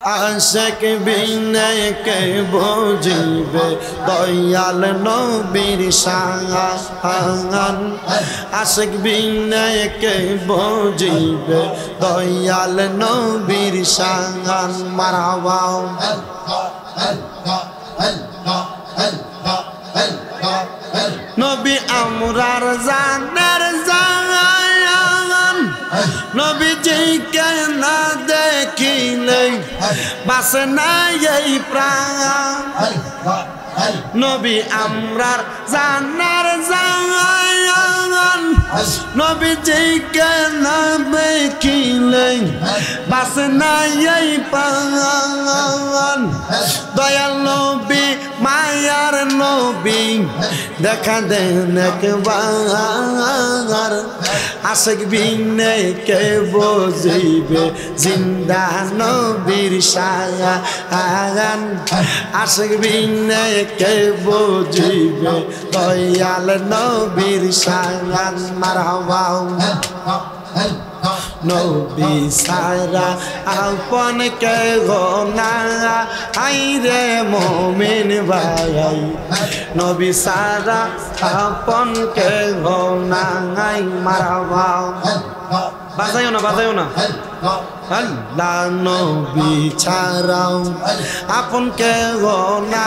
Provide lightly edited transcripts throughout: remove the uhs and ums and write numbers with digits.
আশিক বিনে কে বুঝিবে দয়াল নবীর শান আশিক বিনে কে বুঝিবে দয়াল নবীর শান মারহাবা নবী আমরার জানের জান নবীজিকে না দেখিলে বাসে না এই প্রাণ নবী আমরার জানার জান নবীজিকে না দেখিলে বাসে না এই প্রাণ দয়াল নবী মায়ার নবী দেখা দেন একবার আশিক বিনে কে বুঝিবে জিন্দা নবীর শান আশিক বিনে কে বুঝিবে দয়াল নবীর শান মারহাবা নবী সারা আপন কে গোনা আই রে মুমিন ভাই নবী সারা আপন কে গোনা আই মারহাবা বাজাইও না আল্লাহ নবী ছাড়াও আপন কে গোনা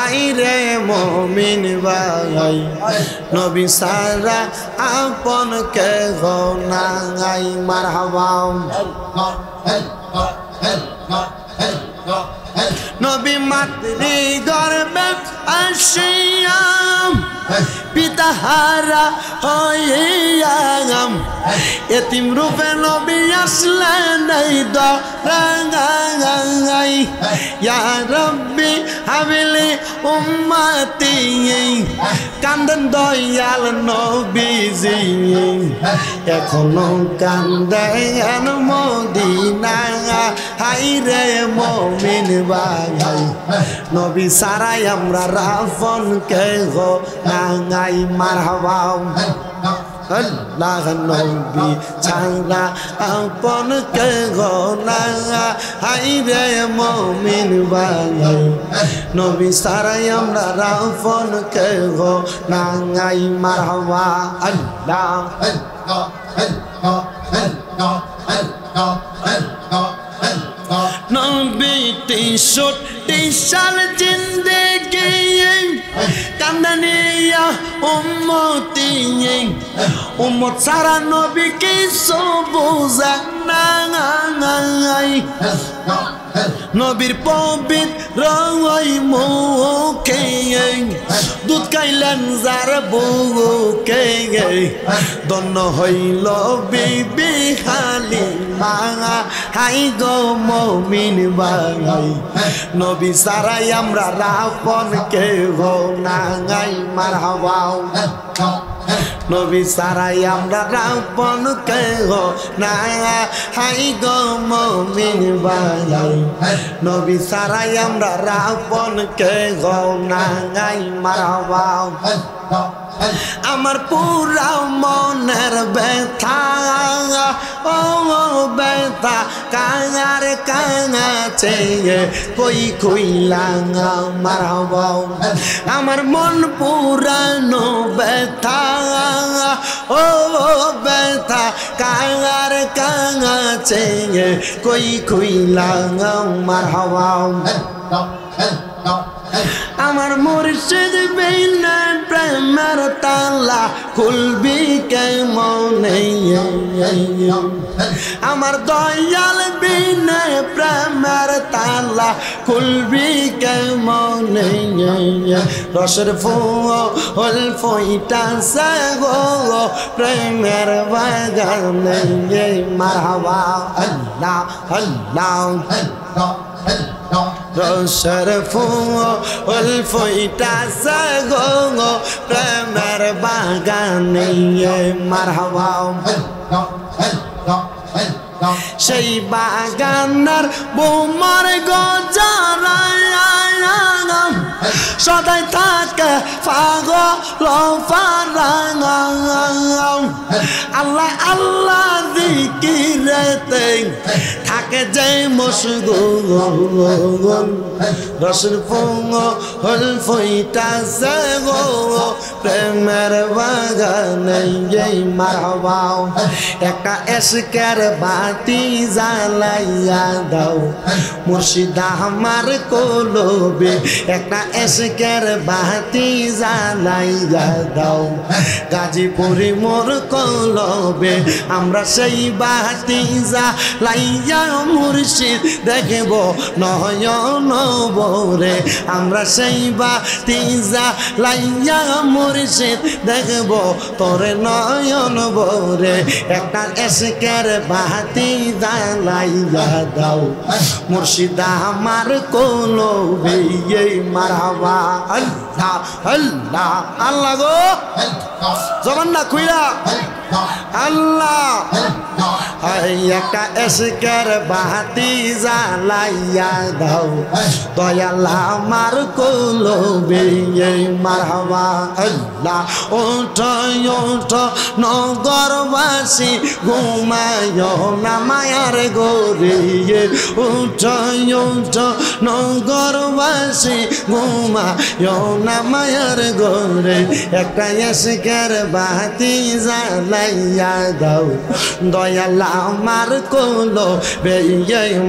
আই রে মুমিন ভাই নবী সারা আপন কে গোনা আই মারহাবা নবী মাতৃ গর্ভে আসিয়া পিতাহারা হইয়াম এতিম রূপে নবী আসলেন এই দরাই ইয়া রব্বি হাবিলি উম্মতি কান্দেন দয়াল নবীজি এখনো কান্দেন মদিনা হাই রে মুমিন ভাই নবী সারাই আমরা রাফন কে গো নাঙাই মারহাবা আল্লাহ নবী ছাড়া আপন কে গো না হাই রে মুমিন ভাই নবী সারাই আমরা রাফন কে গো নাঙাই মারহাবা আল্লাহ নবী 63 সাল জিন্দেগি কান্দানিয়া উম্মতি উম্মত সারা নবী কিছু বুঝে না নবীর পবিত্র মুখে দুধ খাইলেন যার বুকে দন্ন হইল বিবি হালিমা হাই গো মুমিন ভাই নবী সারাই আমরা রাফন কে গো নাঙাই মারহাবা নবী সারাই আমরা রাফন কে গো না হাই গো মুমিন ভাই নবী সারাই আমরা রাফন কে গো নাঙাই মারহাবা আমার পুরা মনের ব্যথা ও ব্যথা কাঙার কাঙাছে কই কইলা মারহাবা আমার মন পুরানো ব্যথা ও ব্যথা কাঙার কাঙাছে কই কইলা মারহাবা আমার মুর্শিদ বিনা প্রেমের তালা খুলবি কেমনে আমার দয়াল বিনা প্রেমের তালা খুলবি কেমনে রসের ফুল ফইটাছে গো প্রেমের বাগানে মারহাবা আল্লাহ আল্লাহ রসের ফুল ফইটাছে গো প্রেমের বাগানে মারহাবা সেই বাগানের বোমার গজারায় সদাই থাকে পাগল ফারাং আল্লাহ আল্লাহ জিকির পিড়েতে থাকে যে মশগুল রসের ফুল ফুইটাছে গো প্রেমের বাগানে মারহাবা একটা এশকের বাতি জ্বালাইয়া দাও মুর্শিদা আমার কলবে একটা এশকের বাতি জ্বালাইয়া দাও গাজীপুরি মোর কলবে আমরা সেই বাতি জ্বালাইয়া মুর্শিদ দেখব নয়ন ভরে আমরা সেই বাতি জ্বালাইয়া মুর্শিদ দেখব তোরে নয়ন ভরে একটা এশকের বাতি জ্বালাইয়া দাও মুর্শিদা আমার কলবে মারহাবা আল্লাহ আল্লাহ আল্লাহ গো জবান না খুইলা আল্লাহ একটা এশকের বাতি জ্বালাইয়া দাও দয়াল আমার কলবে মারহাবা আল্লাহ ওঠ ওঠ নগরবাসী ঘুমায় না মায়ার গোরে ওঠ ওঠ নগরবাসী ঘুমায় না মায়ার গোরে একটা এশকের বাতি জ্বালাইয়া দাও দয়াল আমার কলবে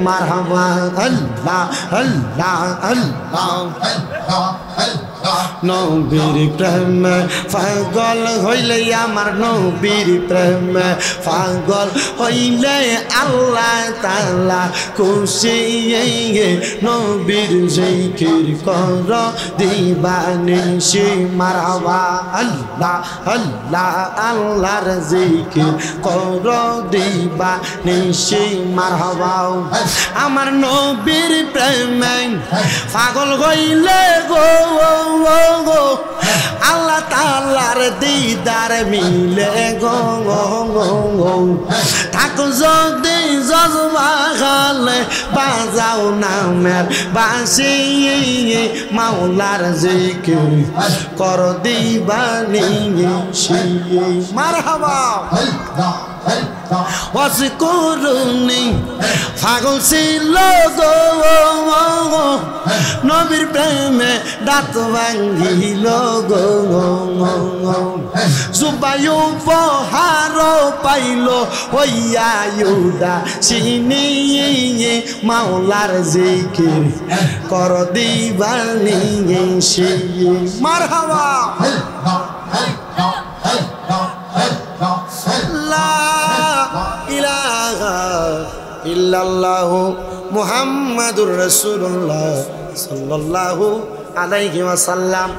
মারহাবা আল্লাহ আল্লাহ আল্লাহ নবীর প্রেম পাগল হইলে আমার নবীর প্রেম পাগল হইলে আল্লাহ তাআলা খুশি নবীর জিকির কর দিবানিশি মারহাবা আল্লাহ আল্লাহ আল্লাহর জিকির কর দিবানিশি মারহাবা আমার নবীর প্রেম পাগল হইলে গো আল্লাহ তাআলার দিদার মিলে গো থাকো যদি জজবা খালে বাজাও নামের বাঁশি মাওলার জিকির কর দিবানিশি মারহাবা ওয়াসকুরুনি পাগল ছিল গো নবীর প্রেমে দাঁত ভাঙ্গিল গো জুবাই উপহার পাইল হইয়া উদাসীনি মাওলার জিকির কর দিবানিশি মারহাবা ইল্লাল্লাহু মুহাম্মাদুর রাসূলুল্লাহ সাল্লাল্লাহু আলাইহি ওয়াসাল্লাম।